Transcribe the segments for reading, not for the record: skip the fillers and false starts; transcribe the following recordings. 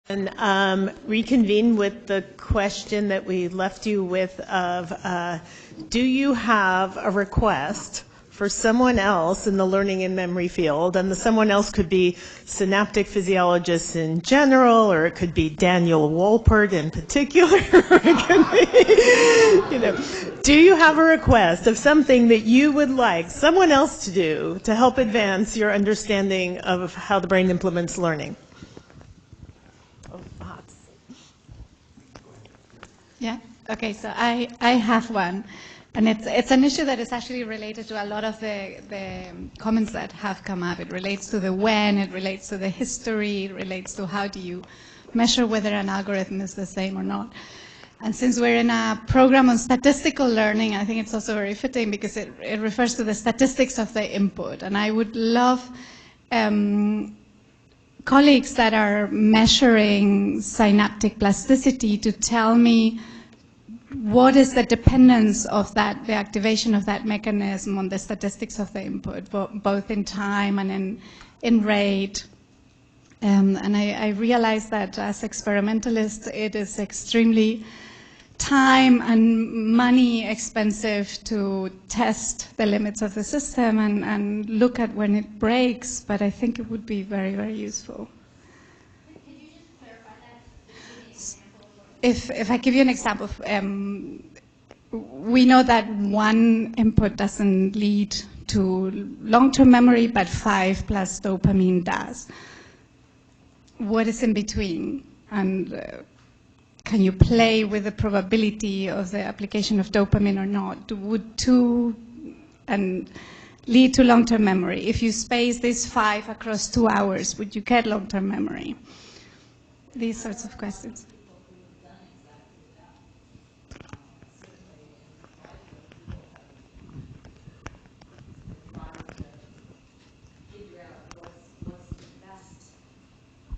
And reconvene with the question that we left you with of, do you have a request for someone else in the learning and memory field? And the someone else could be synaptic physiologists in general, or it could be Daniel Wolpert in particular. It could be, do you have a request of something that you would like someone else to do to help advance your understanding of how the brain implements learning? Yeah. Okay. So I have one, and it's an issue that is actually related to a lot of the comments that have come up. It relates to the when, it relates to the history, it relates to how do you measure whether an algorithm is the same or not. And since we're in a program on statistical learning, I think it's also very fitting because it refers to the statistics of the input. And I would love colleagues that are measuring synaptic plasticity to tell me what is the dependence of that, the activation of that mechanism on the statistics of the input, both in time and in rate. And I realize that as experimentalists, it is extremely time and money expensive to test the limits of the system and look at when it breaks, but I think it would be very, very useful. Could you just clarify that? If I give you an example, we know that one input doesn't lead to long-term memory, but 5 plus dopamine does. What is in between? And can you play with the probability of the application of dopamine or not? Would 2 and lead to long-term memory? If you space this 5 across 2 hours, would you get long-term memory? These sorts of questions.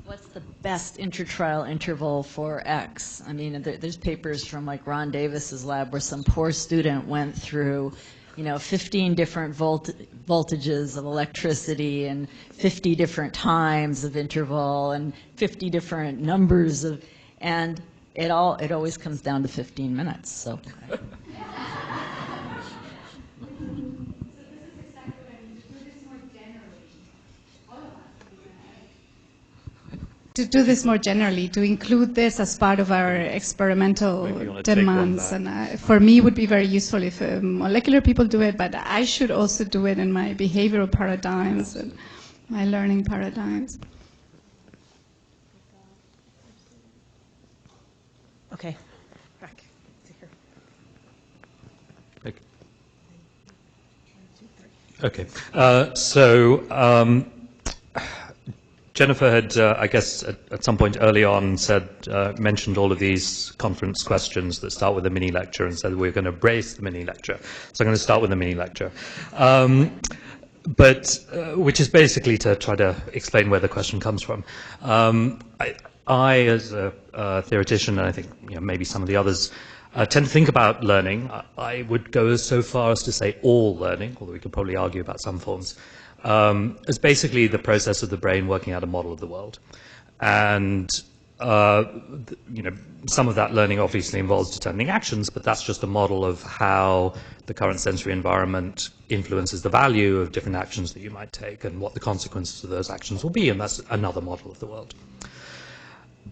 What's the best intertrial interval for X? I mean, there's papers from like Ron Davis's lab where some poor student went through, 15 different voltages of electricity and 50 different times of interval and 50 different numbers of, and it always comes down to 15 minutes. So. To do this more generally, to include this as part of our experimental demands. And for me, it would be very useful if molecular people do it, but I should also do it in my behavioral paradigms and my learning paradigms. Okay, back to here. Okay. Jennifer had, I guess, at some point early on mentioned all of these conference questions that start with a mini lecture and said we're going to brace the mini lecture. So I'm going to start with the mini lecture. Which is basically to try to explain where the question comes from. I as a theoretician, and I think maybe some of the others, tend to think about learning. I would go so far as to say all learning, although we could probably argue about some forms, as basically the process of the brain working out a model of the world. And some of that learning obviously involves determining actions, but that's just a model of how the current sensory environment influences the value of different actions that you might take and what the consequences of those actions will be, and that's another model of the world.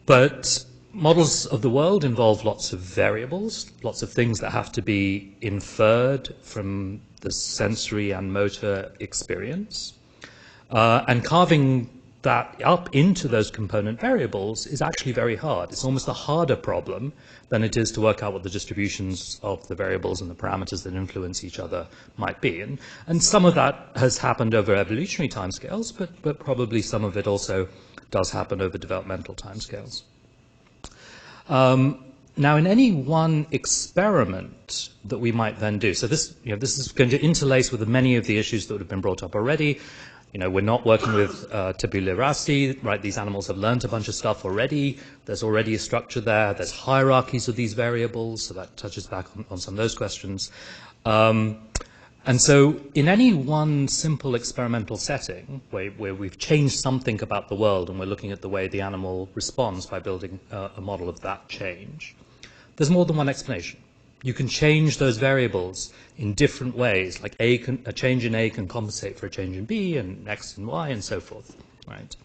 But models of the world involve lots of variables, lots of things that have to be inferred from the sensory and motor experience. And carving that up into those component variables is actually very hard. It's almost a harder problem than it is to work out what the distributions of the variables and the parameters that influence each other might be. And some of that has happened over evolutionary timescales, but probably some of it also does happen over developmental timescales. Now, in any one experiment that we might then do, so this is going to interlace with many of the issues that have been brought up already. We're not working with tabula rasa, right? These animals have learned a bunch of stuff already. There's already a structure there. There's hierarchies of these variables, so that touches back on some of those questions. And so in any one simple experimental setting where we've changed something about the world and we're looking at the way the animal responds by building a model of that change, there's more than one explanation. You can change those variables in different ways, like a change in A can compensate for a change in B and X and Y and so forth, right?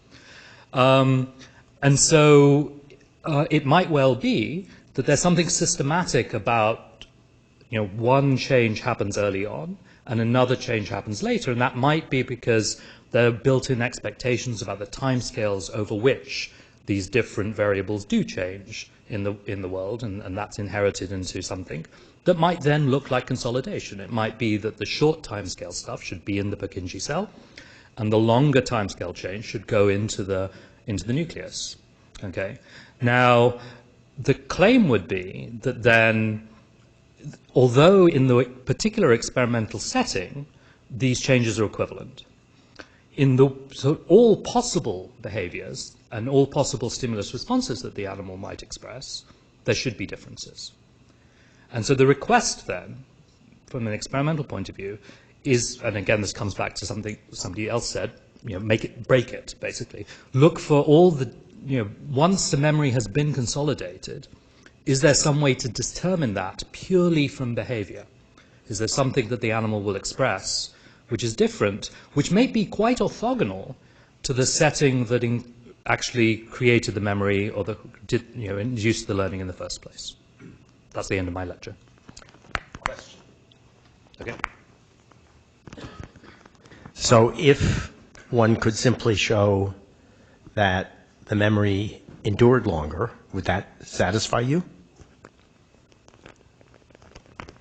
And so it might well be that there's something systematic about, one change happens early on and another change happens later, and that might be because there are built-in expectations about the timescales over which these different variables do change in the world, and that's inherited into something that might then look like consolidation. It might be that the short timescale stuff should be in the Purkinje cell, and the longer timescale change should go into the nucleus. Okay. Now, the claim would be that then, although in the particular experimental setting, these changes are equivalent, so all possible behaviors and all possible stimulus responses that the animal might express, there should be differences. And so the request then, from an experimental point of view, is, and again this comes back to something somebody else said, make it, break it, basically. Look for all the, once the memory has been consolidated, is there some way to determine that purely from behavior? Is there something that the animal will express which is different, which may be quite orthogonal to the setting that actually created the memory or induced the learning in the first place? That's the end of my lecture. Question? Okay. So if one could simply show that the memory endured longer, would that satisfy you?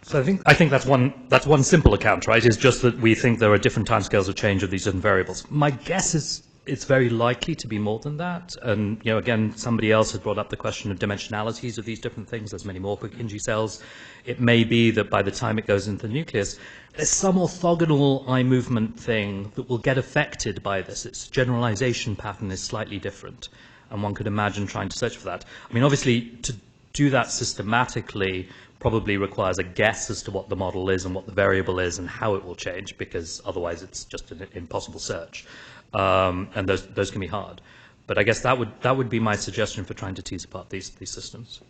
So I think that's one simple account, right? Is just that we think there are different timescales of change of these different variables. My guess is it's very likely to be more than that. And again, somebody else has brought up the question of dimensionalities of these different things. There's many more Purkinje cells. It may be that by the time it goes into the nucleus, there's some orthogonal eye movement thing that will get affected by this. Its generalization pattern is slightly different, and one could imagine trying to search for that. I mean, obviously, to do that systematically probably requires a guess as to what the model is and what the variable is and how it will change, because otherwise it's just an impossible search. And those can be hard. But I guess that would be my suggestion for trying to tease apart these systems.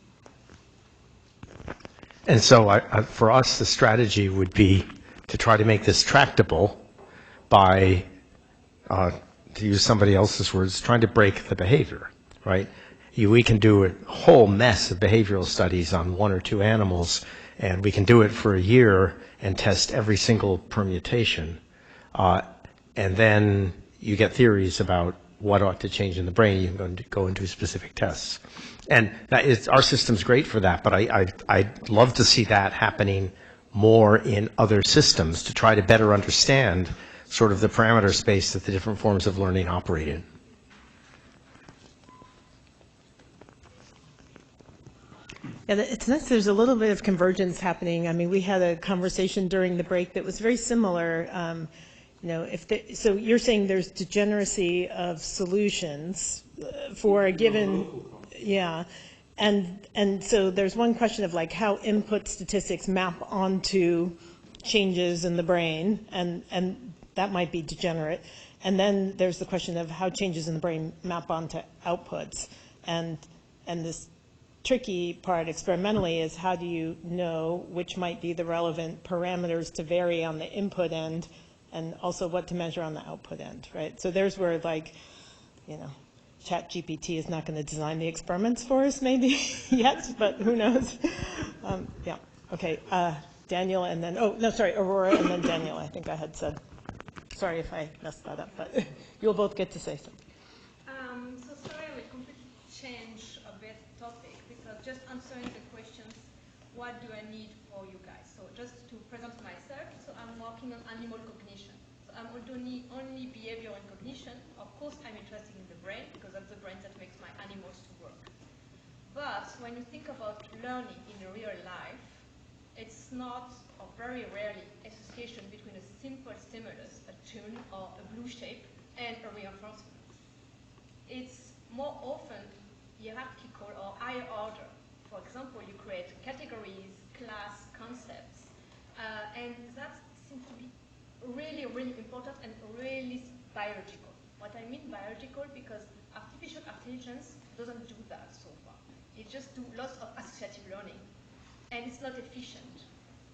And so for us, the strategy would be to try to make this tractable by, to use somebody else's words, trying to break the behavior, right? We can do a whole mess of behavioral studies on one or two animals, and we can do it for a year and test every single permutation. And then you get theories about what ought to change in the brain. You can go into specific tests. And our system's great for that, but I'd love to see that happening more in other systems to try to better understand sort of the parameter space that the different forms of learning operate in. Yeah, it's nice. There's a little bit of convergence happening. I mean, we had a conversation during the break that was very similar. So you're saying there's degeneracy of solutions for a given, yeah, and so there's one question of like how input statistics map onto changes in the brain, and that might be degenerate. And then there's the question of how changes in the brain map onto outputs, and this tricky part experimentally is how do you know which might be the relevant parameters to vary on the input end and also what to measure on the output end, right? So there's where ChatGPT is not going to design the experiments for us maybe yet, but who knows? Yeah, okay, Daniel and then, Aurora and then Daniel, I think I had said. Sorry if I messed that up, but you'll both get to say something. So sorry, I will completely change a bit topic because just answering the questions, what do I need for you guys? So just to present myself, so I'm working on animal cognition. So I'm only behavior and cognition. Of course, I'm interested in the brain because that's the brain that makes my animals to work. But when you think about learning in real life, it's not, or very rarely, association between a simple stimulus, a tune or a blue shape, and a reinforcement. It's more often hierarchical or higher order. For example, you create categories, class, concepts, and that seems to be really, really important and really biological. What I mean biological, because artificial intelligence doesn't do that so far. It just do lots of associative learning, and it's not efficient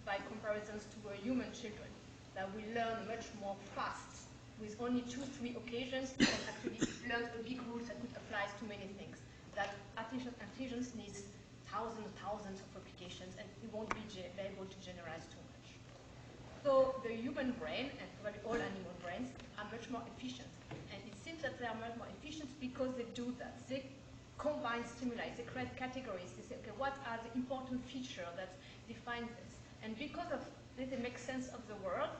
by comparisons to human children that will learn much more fast with only 2-3 occasions and actually learn a big rule that could apply to many things. That artificial intelligence needs thousands of applications, and it won't be able to generalize too much. So the human brain, and probably all animal brains, are much more efficient. And it seems that they are much more efficient because they do that. They combine stimuli, they create categories. They say, okay, what are the important features that define this? And because of this, they make sense of the world.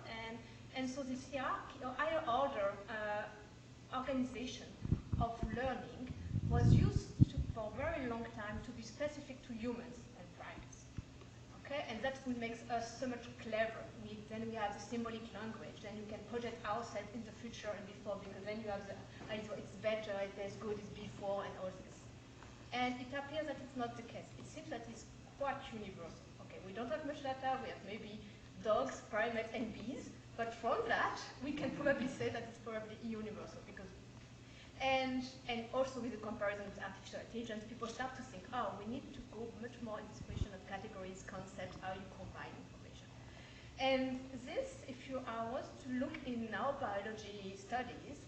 And so this hierarchy, or higher order organization of learning was used for a very long time to be specific to humans and primates. Okay, and that's what makes us so much clever. Then we have the symbolic language, then you can project ourselves in the future and before, because then you have the idea it's better, it's as good as before, and all this. And it appears that it's not the case. It seems that it's quite universal. Okay, we don't have much data, we have maybe dogs, primates, and bees, but from that, we can probably say that it's probably universal, because and also with the comparison with artificial intelligence, people start to think, oh, we need to go much more in this question of categories, concepts, how you combine information. And this, if I was to look in neurobiology studies,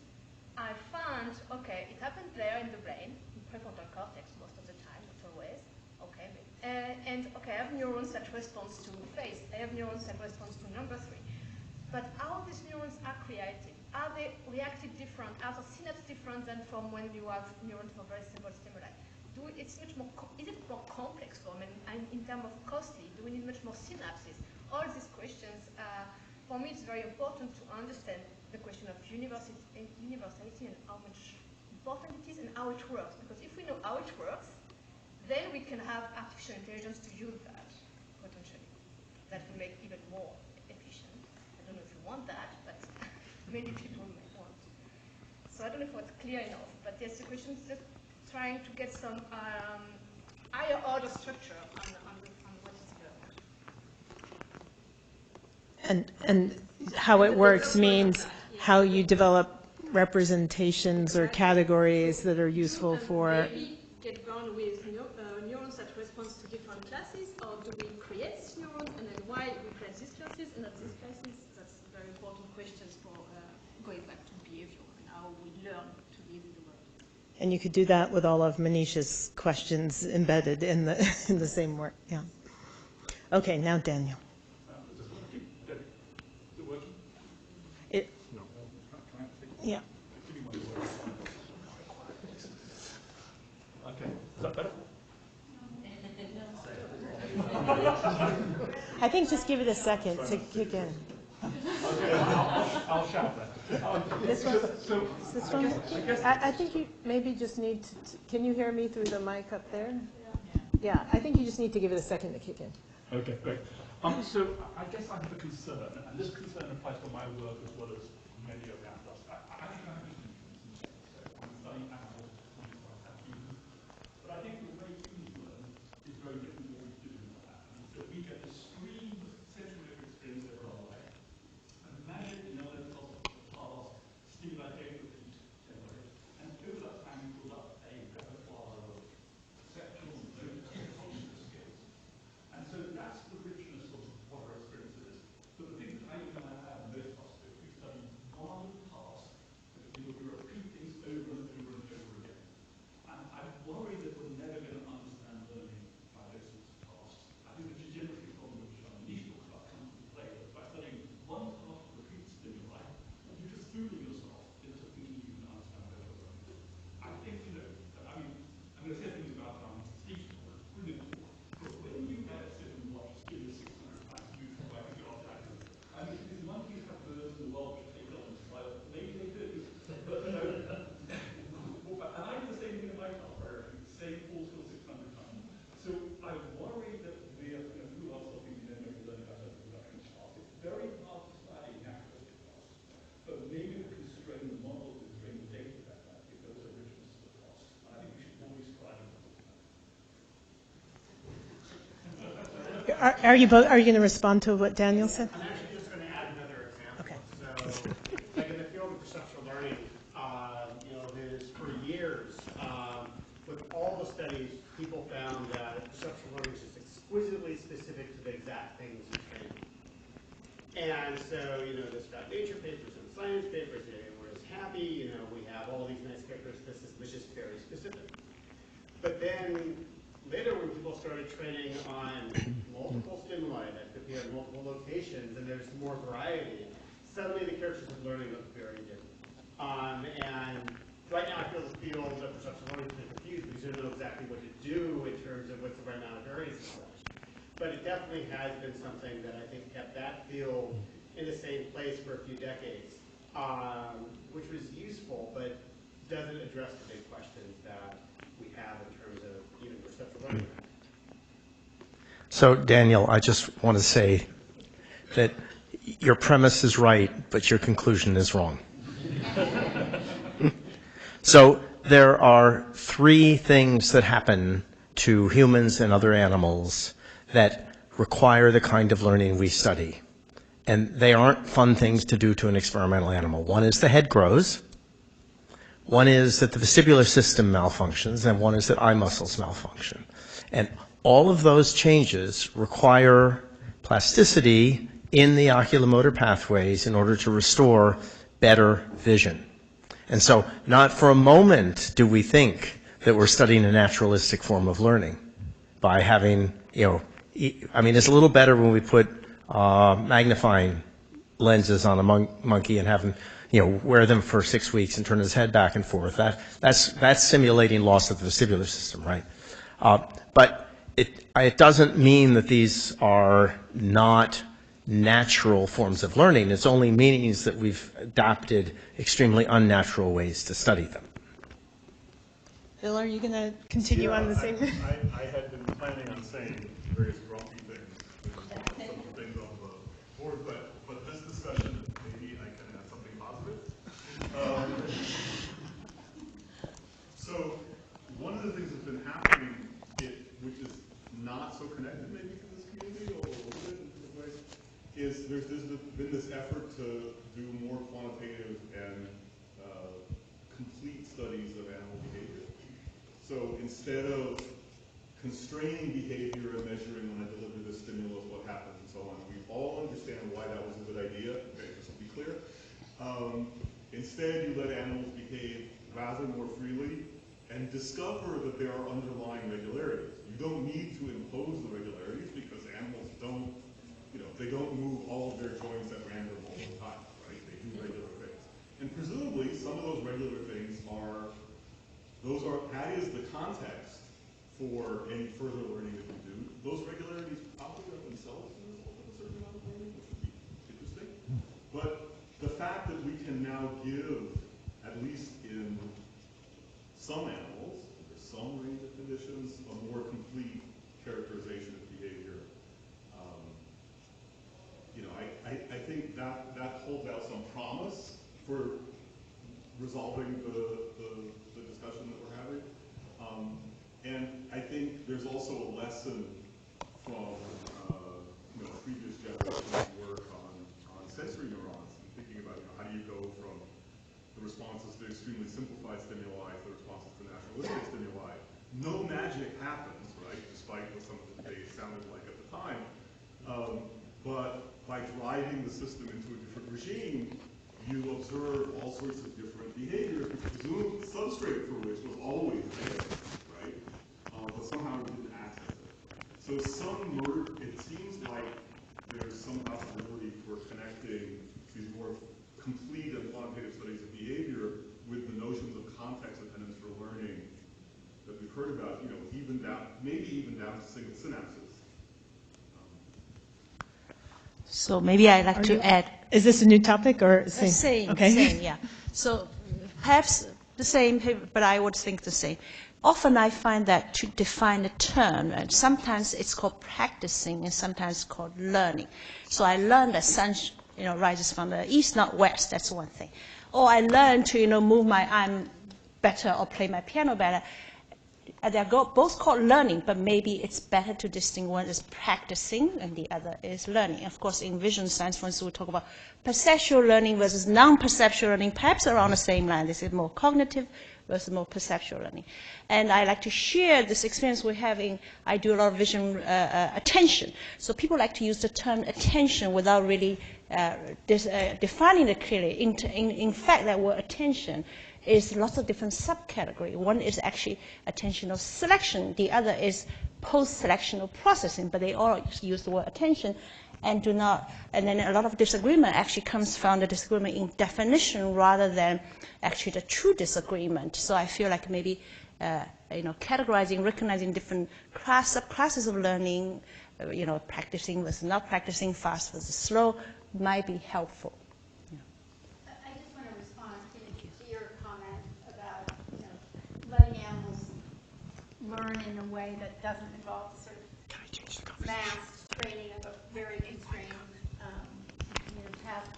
I found, okay, it happens there in the brain, in prefrontal cortex most of the time, not always, okay. And okay, I have neurons that respond to face, I have neurons that respond to number 3. But how these neurons are created? Are they reactive different? Are the synapses different than from when you have neurons for very simple stimuli? It's much more, is it more complex form? And in terms of costly, do we need much more synapses? All these questions, for me, it's very important to understand the question of universality and how much important it is and how it works. Because if we know how it works, then we can have artificial intelligence to use that, potentially. That will make even more efficient. I don't know if you want that, but many people may want. So I don't know if it's clear enough, but yes, the question is just trying to get some higher order structure on what is learned. And how it works means how you develop representations or categories that are useful for. Maybe get born with neurons that respond to different classes, or do we create these neurons, and then why we create these classes and not these classes? That's very important questions for going back to behavior and how we learn to live in the world. And you could do that with all of Manisha's questions embedded in the same work. Yeah. Okay, now Daniel. Yeah. Okay, is that better? I think just give it a second to kick in. Okay, I'll shout then. This one? So This one? I think you maybe just need to, can you hear me through the mic up there? Yeah, I think you just need to give it a second to kick in. Okay, great. So I guess I have a concern, and this concern applies to my work as well as many around us. I think I have different concerns. So I'm studying animals, but I think the way humans learn is very different than what we do in the lab. And so we get a stream of sensory experience over our life, and imagine in our little past, stimuli don't repeat generally, and over that time we build up a repertoire of perceptual, motor, and cognitive skills. And so that's the richness of what our experience is. But the thing that I do in my lab, most of us do, we study one task, and we repeat things over and over and over again. And I worry that we're never going to understand learning by those sorts of tasks. I think the degenerative problem which Manish talks about comes into play, that by studying one task with repeat stimuli, you're just fooling yourself into thinking you can understand better learning. I think, I mean, I'm going to say things about statistical, brilliant talk. But when you sit and watch a studio 600 times move from like a job actors, I mean, these monkeys have birds in the world which take up and smile. Maybe they do. But, and I do the same thing in my class, where I repeat the same full skill 600 times. So I worry that we are going to fool ourselves thinking they're going to learn about a production task. It's very hard to study naturalistic tasks. But maybe we constrain the models, constrain the data better if there was a richness to the task. And I think we should always strive towards that. Are you going to respond to what Daniel said? I'm actually just going to add that studies, people found that perceptual learning is just exquisitely specific to the exact things you train. And so, this got Nature papers and Science papers, everyone's happy, we have all these nice papers, this was just very specific. But then later when people started training on multiple stimuli that could be at multiple locations and there's more variety, suddenly the characters of learning look very different. And right now I feel the field of perceptual learning is a bit confused because you don't know exactly what to do in terms of what's the right amount of variance and such. But it definitely has been something that I think kept that field in the same place for a few decades, which was useful, but doesn't address the big questions that we have in terms of even perceptual learning. So, Daniel, I just want to say that your premise is right, but your conclusion is wrong. So, there are three things that happen to humans and other animals that require the kind of learning we study. And they aren't fun things to do to an experimental animal. One is the head grows, one is that the vestibular system malfunctions, and one is that eye muscles malfunction. And all of those changes require plasticity in the oculomotor pathways in order to restore better vision. And so not for a moment do we think that we're studying a naturalistic form of learning by having, it's a little better when we put magnifying lenses on a monkey and have him, wear them for 6 weeks and turn his head back and forth. That's simulating loss of the vestibular system, right? But it doesn't mean that these are not natural forms of learning. It's only means that we've adopted extremely unnatural ways to study them. Bill, are you going to continue on the same? I had been planning on saying various grumpy things, some of the things on the board, but this discussion, maybe I can add something positive. So one of the things that's been happening, which is not so connected maybe to this community or a little bit in different ways, is there's been this effort to do more quantitative and complete studies of animal behavior. So instead of constraining behavior and measuring when I deliver this stimulus, what happens and so on, we all understand why that was a good idea, okay, just to be clear. Instead, you let animals behave rather more freely and discover that there are underlying regularities. You don't need to impose the regularities because animals don't, they don't move all of their joints at random all the time, right? They do regular things. And presumably, some of those regular things that is the context for any further learning that we do. Those regularities probably are themselves the result of a certain amount of learning, which would be interesting. But the fact that we can now give, at least in some animals, under some range of conditions, a more complete characterization of behavior. I think that holds out some promise for resolving the discussion that we're having. And I think there's also a lesson from previous generations' work on sensory neurons and thinking about how do you go from the responses to extremely simplified stimuli to the responses to naturalistic stimuli. No magic happens, right, despite what some of the debates sounded like at the time. But by driving the system into a different regime, you observe all sorts of different behaviors, which presumed the substrate for which was always there, right? But somehow we didn't access it. So it seems like there's some possibility for connecting these more complete and quantitative studies of behavior with the notions of context dependence for learning that we've heard about, even down, maybe even down to single synapses. So maybe I'd like to add. Is this a new topic or same? Same, okay. same, yeah. So perhaps the same, but I would think the same. Often I find that to define a term, and sometimes it's called practicing and sometimes it's called learning. So I learned that sun rises from the east, not west, that's one thing. Or I learned to move my arm better or play my piano better. they're both called learning, but maybe it's better to distinguish one is practicing and the other is learning. Of course, in vision science, for instance, we talk about perceptual learning versus non-perceptual learning, perhaps around the same line. This is more cognitive versus more perceptual learning. And I like to share this experience we're having. I do a lot of vision attention. So people like to use the term attention without really defining it clearly. In fact, that word attention is lots of different subcategories. One is actually attentional selection. The other is post-selectional processing, but they all use the word attention and do not, and then a lot of disagreement actually comes from the disagreement in definition rather than actually the true disagreement. So I feel like maybe, categorizing, recognizing different subclasses of learning, practicing versus not practicing, fast versus slow, might be helpful. I just want to respond to your comment about letting animals learn in a way that doesn't involve sort of mass training of a very constrained task.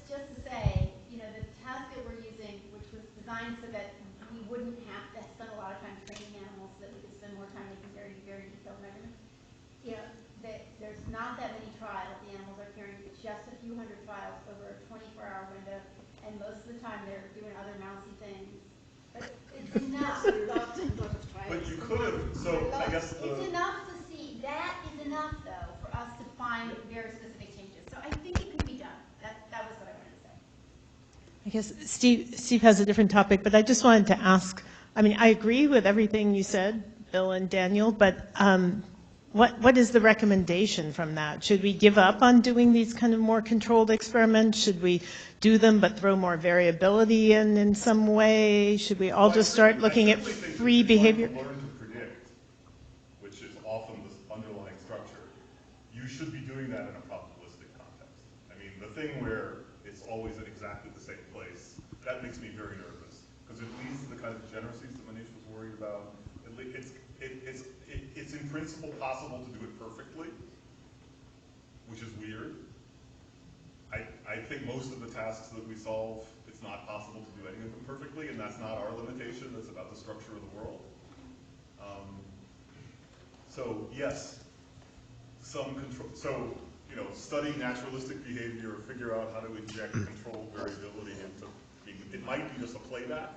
Just to say, the task that we're using, which was designed so that we wouldn't have to spend a lot of time training animals, so that we could spend more time making very, very detailed measurements. There's not that many trials the animals are carrying, just a few hundred trials over a 24-hour window, and most of the time they're doing other mousy things. But it's enough. But you could have, so I guess it's enough to see, that is enough though, for us to find very specific changes. So I think it could be done. That was what I wanted to say. I guess Steve has a different topic, but I just wanted to ask, I agree with everything you said, Bill and Daniel, but what is the recommendation from that? Should we give up on doing these kind of more controlled experiments? Should we do them but throw more variability in some way? Should we all just start looking at free behavior? Learn to predict, which is often the underlying structure. You should be doing that in a probabilistic context. The thing where it's always at exactly the same place, that makes me very nervous, because it leads to the kind of degeneracies that Manish was worried about. It's in principle possible to do it perfectly, which is weird. I think most of the tasks that we solve, it's not possible to do any of them perfectly, and that's not our limitation. That's about the structure of the world. So yes, some control. So study naturalistic behavior, or figure out how to inject controlled variability into. It might be just a playback,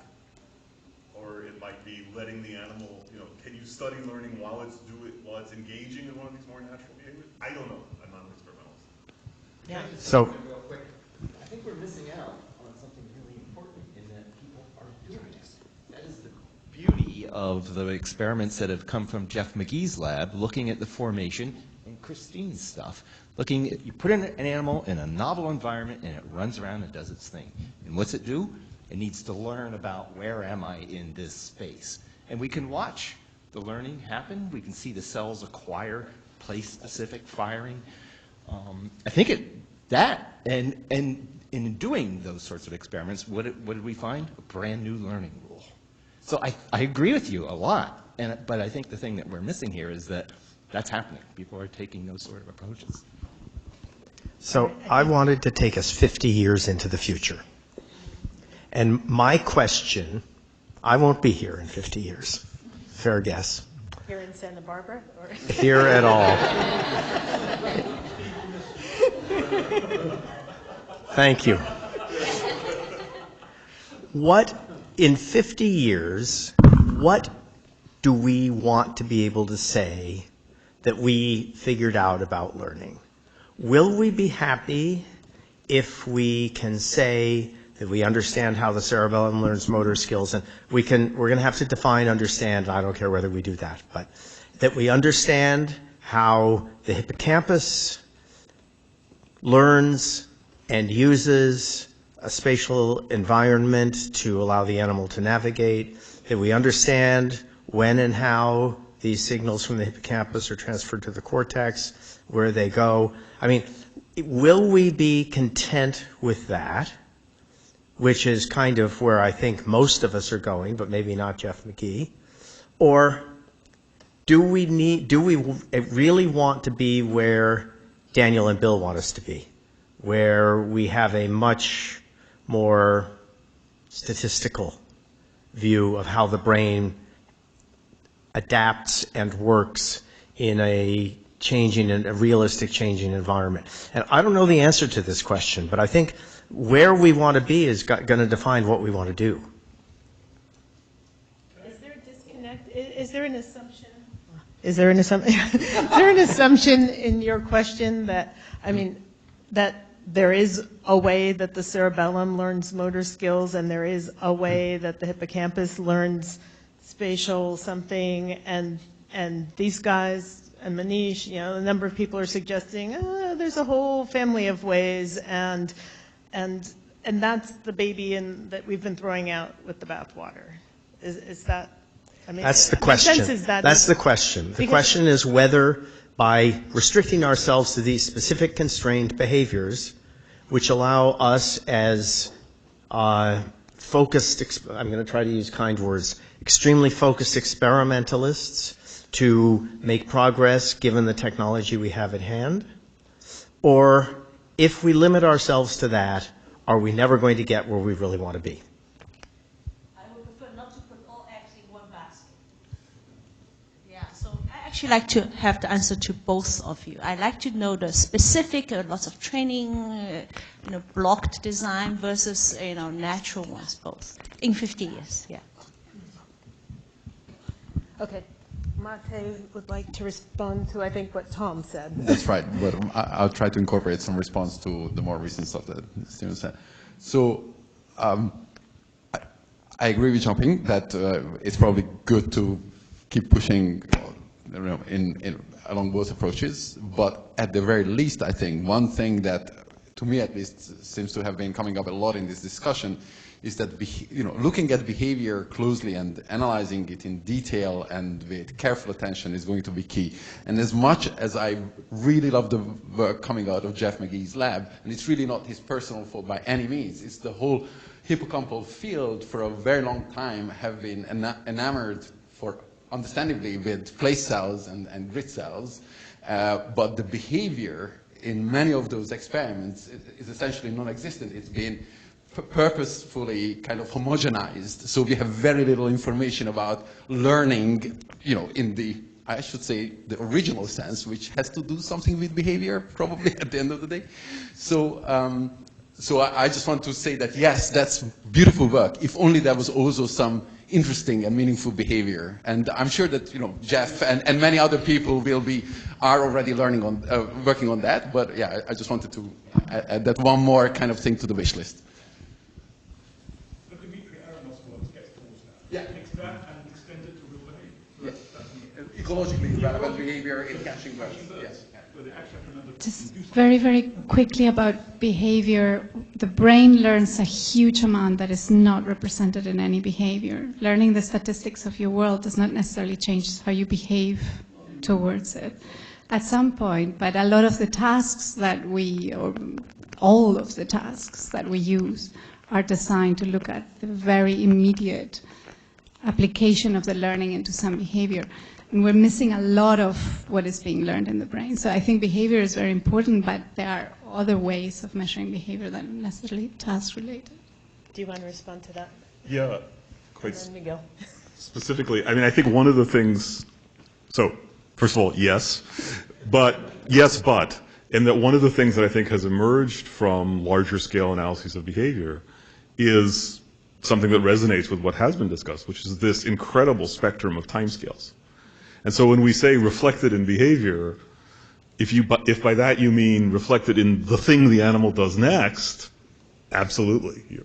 or it might be letting the animal. Can you study learning while it's engaging in one of these more natural behaviors? I don't know. I'm not an experimentalist. Yeah. So, real quick, I think we're missing out on something really important in that people are doing it. That is the beauty of the experiments that have come from Jeff McGee's lab, looking at the formation, and Christine's stuff. You put an animal in a novel environment, and it runs around and does its thing. And what's it do? It needs to learn about where am I in this space. And we can watch the learning happen. We can see the cells acquire place-specific firing. I think and in doing those sorts of experiments, what did we find? A brand new learning rule. So I agree with you a lot, but I think the thing that we're missing here is that that's happening. People are taking those sort of approaches. So I wanted to take us 50 years into the future. And my question, I won't be here in 50 years. Fair guess. Here in Santa Barbara? Or? Here at all. Thank you. In 50 years, what do we want to be able to say that we figured out about learning? Will we be happy if we can say that we understand how the cerebellum learns motor skills, and we're going to have to define understand, I don't care whether we do that, but that we understand how the hippocampus learns and uses a spatial environment to allow the animal to navigate, that we understand when and how these signals from the hippocampus are transferred to the cortex, where they go. Will we be content with that? Which is kind of where I think most of us are going, but maybe not Jeff McGee. Or do we really want to be where Daniel and Bill want us to be, where we have a much more statistical view of how the brain adapts and works in a realistic changing environment. And I don't know the answer to this question, but I think where we want to be is going to define what we want to do. Is there a disconnect? Is there an assumption? Is there an assumption? Is there an assumption in your question that, I mean, that there is a way that the cerebellum learns motor skills and there is a way that the hippocampus learns spatial something, and these guys and Manish, you know, a number of people are suggesting there's a whole family of ways, and that's the baby that we've been throwing out with the bathwater. Is that? I mean, that's the question. My sense is that's the question. The question is whether, by restricting ourselves to these specific constrained behaviors, which allow us as focused, I'm going to try to use kind words, extremely focused experimentalists, to make progress given the technology we have at hand? Or if we limit ourselves to that, are we never going to get where we really want to be? I would prefer not to put all eggs in one basket. Yeah, so I actually like to have the answer to both of you. I like to know the specific, lots of training, blocked design versus, natural ones, both, in 50 years, yeah. Okay. Mate would like to respond to, I think, what Tom said. That's right, but I'll try to incorporate some response to the more recent stuff that Steven said. So I agree with Jumping that it's probably good to keep pushing along both approaches, but at the very least, I think one thing that, to me at least, seems to have been coming up a lot in this discussion is that looking at behavior closely and analyzing it in detail and with careful attention is going to be key. And as much as I really love the work coming out of Jeff McGee's lab, and it's really not his personal fault by any means, it's the whole hippocampal field for a very long time have been enamored, understandably, with place cells and grid cells, but the behavior in many of those experiments is essentially non-existent. It's been purposefully kind of homogenized, so we have very little information about learning, in the, I should say, the original sense, which has to do something with behavior, probably at the end of the day. So, I just want to say that yes, that's beautiful work. If only there was also some interesting and meaningful behavior, and I'm sure that Jeff and many other people are already learning on working on that. But yeah, I just wanted to add that one more kind of thing to the wish list. Yeah. Takes that and extend it to real behavior. Yes. Ecologically relevant behavior in catching birds. Yes. Just very, very quickly about behavior. The brain learns a huge amount that is not represented in any behavior. Learning the statistics of your world does not necessarily change how you behave towards it. At some point, but a lot of the tasks that or all of the tasks that we use are designed to look at the very immediate application of the learning into some behavior. And we're missing a lot of what is being learned in the brain. So I think behavior is very important, but there are other ways of measuring behavior than necessarily task-related. Do you want to respond to that? Yeah, quite Miguel. specifically. I mean, I think one of the things, so first of all, yes, but, and that one of the things that I think has emerged from larger scale analyses of behavior is something that resonates with what has been discussed, which is this incredible spectrum of timescales. And so when we say reflected in behavior, if by that you mean reflected in the thing the animal does next, absolutely.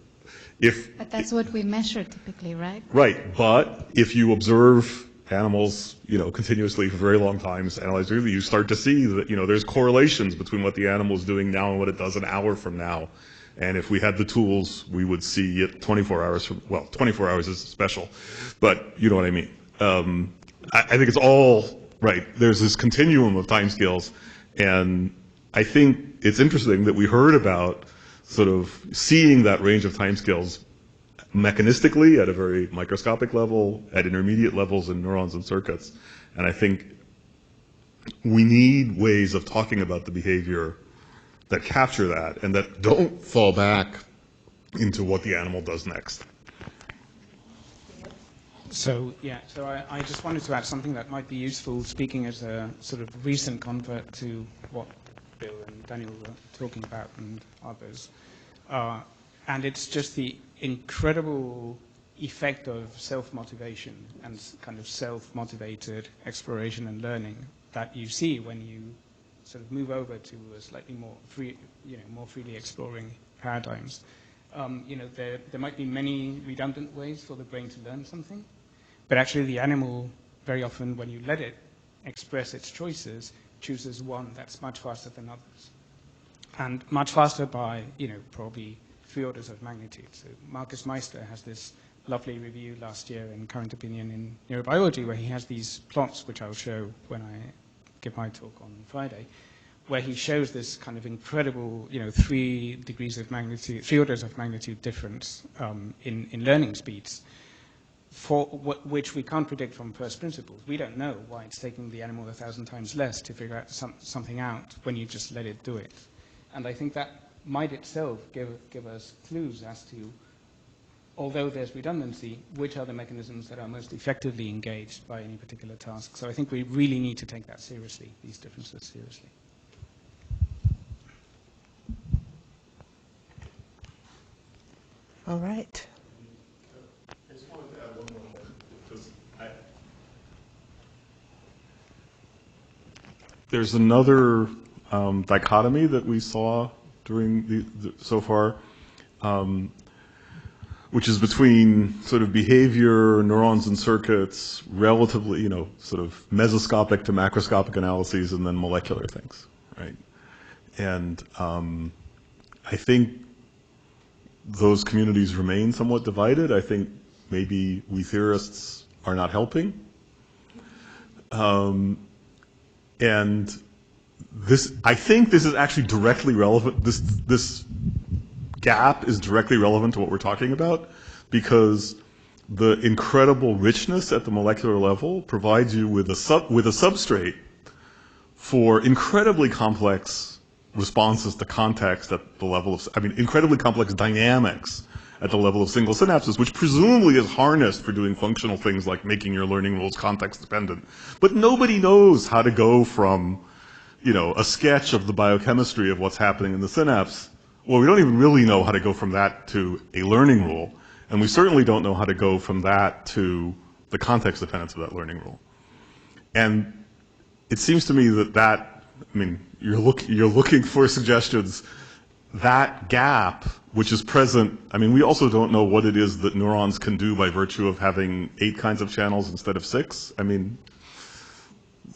But that's what we measure typically, right? Right, but if you observe animals, continuously for very long times, analyze really, you start to see that, there's correlations between what the animal is doing now and what it does an hour from now. And if we had the tools, we would see it 24 hours from, 24 hours is special, but you know what I mean. I think it's all right. There's this continuum of timescales, and I think it's interesting that we heard about sort of seeing that range of timescales mechanistically at a very microscopic level, at intermediate levels in neurons and circuits. And I think we need ways of talking about the behavior that capture that and that don't fall back into what the animal does next. So I just wanted to add something that might be useful, speaking as a sort of recent convert to what Bill and Daniel were talking about and others. And it's just the incredible effect of self-motivation and kind of self-motivated exploration and learning that you see when you sort of move over to a slightly more free, more freely exploring paradigms. There might be many redundant ways for the brain to learn something, but actually the animal, very often when you let it express its choices, chooses one that's much faster than others. And much faster by, probably 3 orders of magnitude. So Marcus Meister has this lovely review last year in Current Opinion in Neurobiology, where he has these plots, which I'll show when I give my talk on Friday, where he shows this kind of incredible, 3 orders of magnitude difference in learning speeds, for which we can't predict from first principles. We don't know why it's taking the animal 1,000 times less to figure out something out when you just let it do it. And I think that might itself give us clues as to, although there's redundancy, which are the mechanisms that are most effectively engaged by any particular task. So I think we really need to take that seriously, these differences seriously. All right. I just wanted to add one more thing, because there's another dichotomy that we saw during so far, which is between sort of behavior, neurons and circuits, relatively, sort of mesoscopic to macroscopic analyses, and then molecular things, right? And I think those communities remain somewhat divided. I think maybe we theorists are not helping. And I think this is actually directly relevant. This gap is directly relevant to what we're talking about, because the incredible richness at the molecular level provides you with a substrate for incredibly complex responses to context at the level of, incredibly complex dynamics at the level of single synapses, which presumably is harnessed for doing functional things like making your learning rules context dependent. But nobody knows how to go from, a sketch of the biochemistry of what's happening in the synapse. Well, we don't even really know how to go from that to a learning rule. And we certainly don't know how to go from that to the context dependence of that learning rule. And it seems to me that you're looking for suggestions. That gap, which is present, we also don't know what it is that neurons can do by virtue of having 8 kinds of channels instead of 6.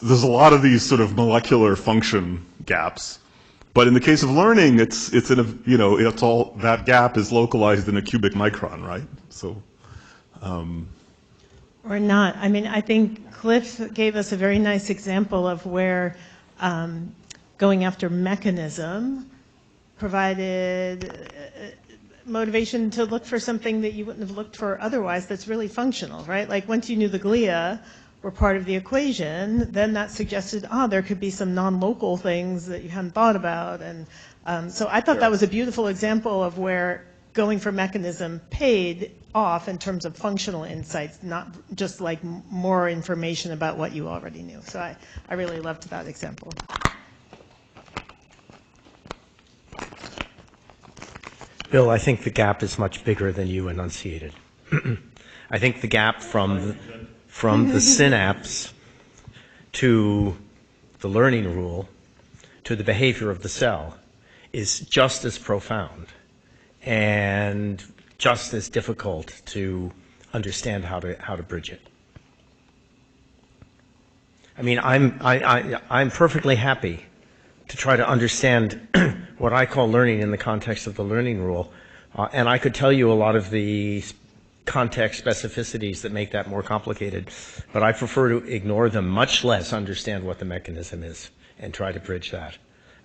There's a lot of these sort of molecular function gaps. But in the case of learning, it's in a, it's all, that gap is localized in a cubic micron, right? So. Or not. I think Cliff gave us a very nice example of where going after mechanism provided motivation to look for something that you wouldn't have looked for otherwise that's really functional, right? Like once you knew the glia were part of the equation, then that suggested, there could be some non-local things that you hadn't thought about. And so I thought that was a beautiful example of where going for mechanism paid off in terms of functional insights, not just like more information about what you already knew. So I really loved that example. Bill, I think the gap is much bigger than you enunciated. I think the gap from the synapse to the learning rule to the behavior of the cell is just as profound and just as difficult to understand how to bridge it. I'm perfectly happy to try to understand what I call learning in the context of the learning rule, and I could tell you a lot of the context specificities that make that more complicated, but I prefer to ignore them, much less understand what the mechanism is and try to bridge that.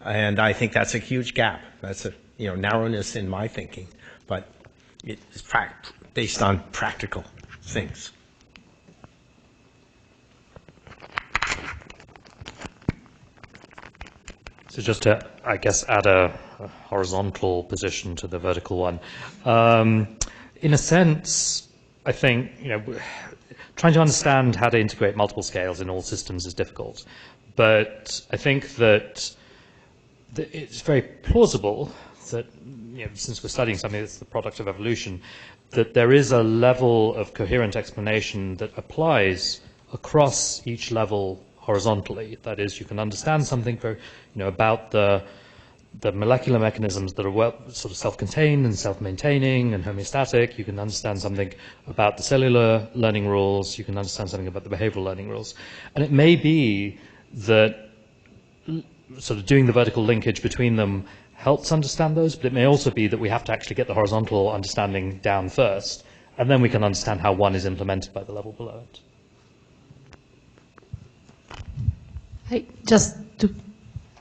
And I think that's a huge gap. That's a narrowness in my thinking, but it's based on practical things. So just to, I guess, add a horizontal position to the vertical one. In a sense, I think, trying to understand how to integrate multiple scales in all systems is difficult. But I think that it's very plausible that, since we're studying something that's the product of evolution, that there is a level of coherent explanation that applies across each level horizontally. That is, you can understand something about the molecular mechanisms that are sort of self-contained and self-maintaining and homeostatic. You can understand something about the cellular learning rules. You can understand something about the behavioral learning rules. And it may be that sort of doing the vertical linkage between them helps understand those, but it may also be that we have to actually get the horizontal understanding down first, and then we can understand how one is implemented by the level below it. Hey, just to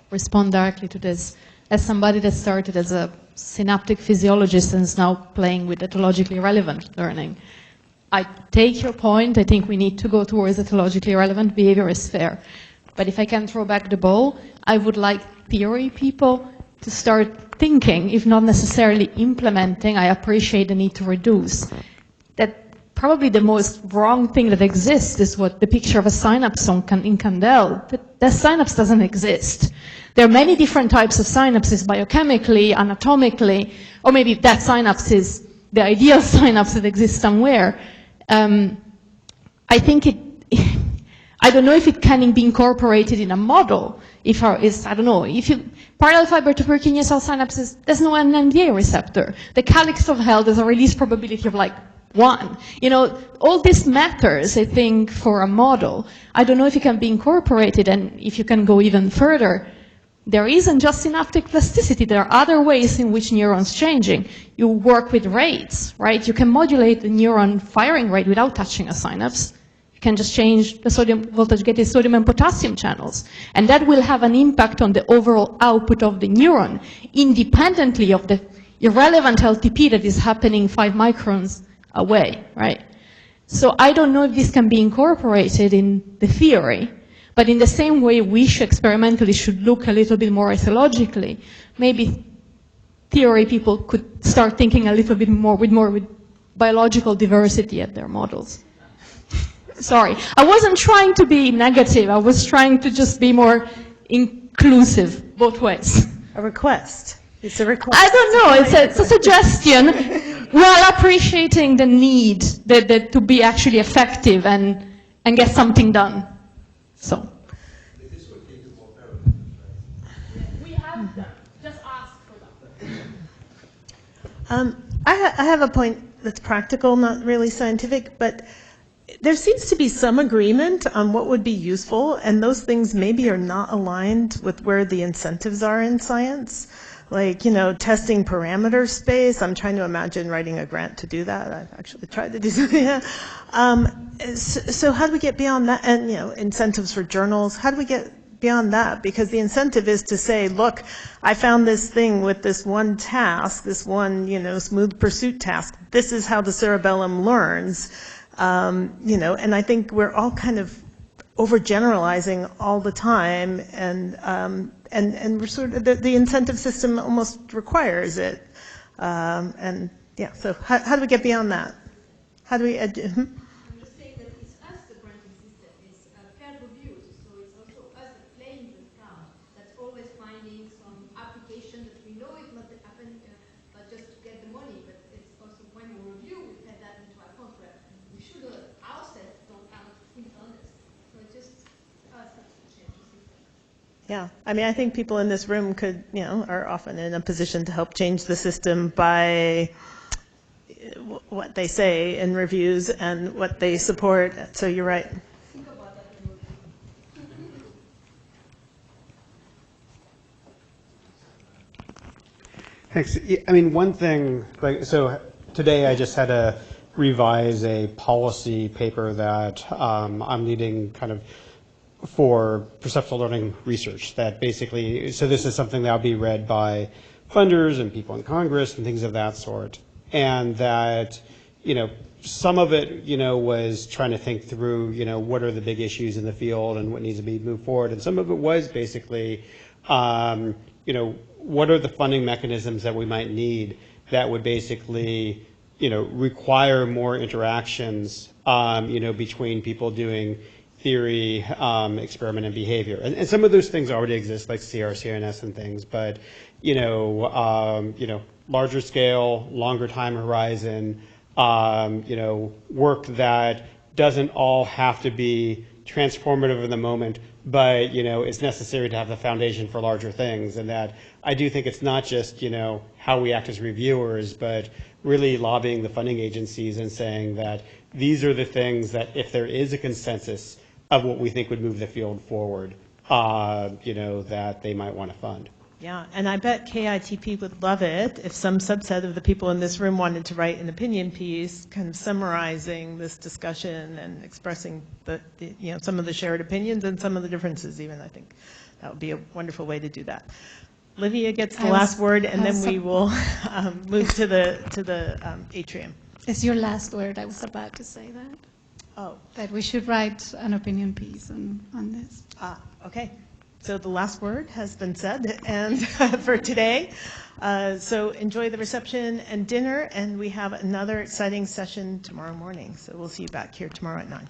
respond directly to this, as somebody that started as a synaptic physiologist and is now playing with ethologically relevant learning, I take your point. I think we need to go towards ethologically relevant behavior is fair. But if I can throw back the ball, I would like theory people to start thinking, if not necessarily implementing. I appreciate the need to reduce. That probably the most wrong thing that exists is what the picture of a synapse in Candel. That synapse doesn't exist. There are many different types of synapses, biochemically, anatomically, or maybe that synapse is the ideal synapse that exists somewhere. I think I don't know if it can be incorporated in a model. I don't know, if you parallel fiber to Purkinje cell synapses, there's no NMDA receptor. The calyx of health has a release probability of like 1. All this matters, I think, for a model. I don't know if it can be incorporated, and if you can go even further, there isn't just synaptic plasticity. There are other ways in which neurons changing. You work with rates, right? You can modulate the neuron firing rate without touching a synapse. You can just change the sodium voltage-gated sodium and potassium channels. And that will have an impact on the overall output of the neuron, independently of the irrelevant LTP that is happening 5 microns away, right? So I don't know if this can be incorporated in the theory. But in the same way, we experimentally should look a little bit more ethologically. Maybe theory people could start thinking a little bit more with biological diversity at their models. Sorry, I wasn't trying to be negative. I was trying to just be more inclusive, both ways. A request. It's a request. I don't know. It's a suggestion, while appreciating the need to be actually effective and get something done. So. We have them. Just ask for them. I have a point that's practical, not really scientific, but there seems to be some agreement on what would be useful, and those things maybe are not aligned with where the incentives are in science. Like, testing parameter space. I'm trying to imagine writing a grant to do that. I've actually tried to do something. So how do we get beyond that? And, incentives for journals. How do we get beyond that? Because the incentive is to say, look, I found this thing with this one task, this one, smooth pursuit task. This is how the cerebellum learns. And I think we're all kind of overgeneralizing all the time, and we're sort of the incentive system almost requires it, So how do we get beyond that? How do we? I'm just saying that it's us the granting system. It's peer reviewed, so it's also us playing the ground. That's always finding some application that we know it not happen, but just to get the money. But it's also when we review, we take that into account. Where we should ourselves don't have fully honest. So it's just us that change the system. Yeah, I think people in this room are often in a position to help change the system by what they say in reviews and what they support. So you're right. Think about that. Thanks. One thing, so today I just had to revise a policy paper that I'm leading kind of for perceptual learning research that basically, so this is something that will be read by funders and people in Congress and things of that sort. And that, some of it, was trying to think through, what are the big issues in the field and what needs to be moved forward. And some of it was basically, what are the funding mechanisms that we might need that would basically, require more interactions, between people doing theory, experiment, and behavior. And some of those things already exist, like CRCNS and things, but, larger scale, longer time horizon, work that doesn't all have to be transformative in the moment, but, it's necessary to have the foundation for larger things. And that I do think it's not just, how we act as reviewers, but really lobbying the funding agencies and saying that these are the things that if there is a consensus of what we think would move the field forward, that they might want to fund. Yeah, and I bet KITP would love it if some subset of the people in this room wanted to write an opinion piece kind of summarizing this discussion and expressing some of the shared opinions and some of the differences even. I think that would be a wonderful way to do that. Livia gets the last word, and then we will move to the atrium. It's your last word. I was about to say that. Oh. That we should write an opinion piece on this. Okay. So the last word has been said, and for today. So enjoy the reception and dinner, and we have another exciting session tomorrow morning. So we'll see you back here tomorrow at 9.